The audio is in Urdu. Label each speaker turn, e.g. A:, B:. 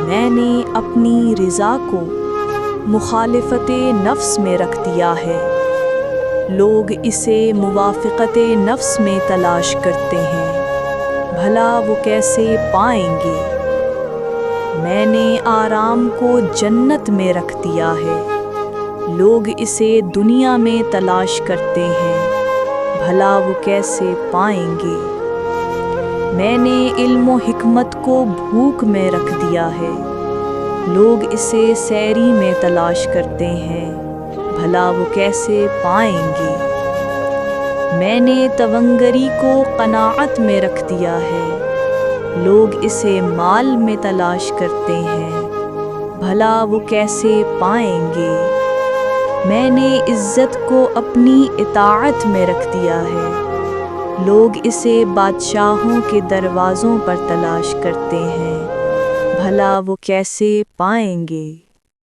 A: میں نے اپنی رضا کو مخالفت نفس میں رکھ دیا ہے، لوگ اسے موافقت نفس میں تلاش کرتے ہیں، بھلا وہ کیسے پائیں گے؟ میں نے آرام کو جنت میں رکھ دیا ہے، لوگ اسے دنیا میں تلاش کرتے ہیں، بھلا وہ کیسے پائیں گے؟ میں نے علم و حکمت کو بھوک میں رکھ دیا ہے، لوگ اسے سیری میں تلاش کرتے ہیں، بھلا وہ کیسے پائیں گے؟ میں نے تونگری کو قناعت میں رکھ دیا ہے، لوگ اسے مال میں تلاش کرتے ہیں، بھلا وہ کیسے پائیں گے؟ میں نے عزت کو اپنی اطاعت میں رکھ دیا ہے، لوگ اسے بادشاہوں کے دروازوں پر تلاش کرتے ہیں، بھلا وہ کیسے پائیں گے؟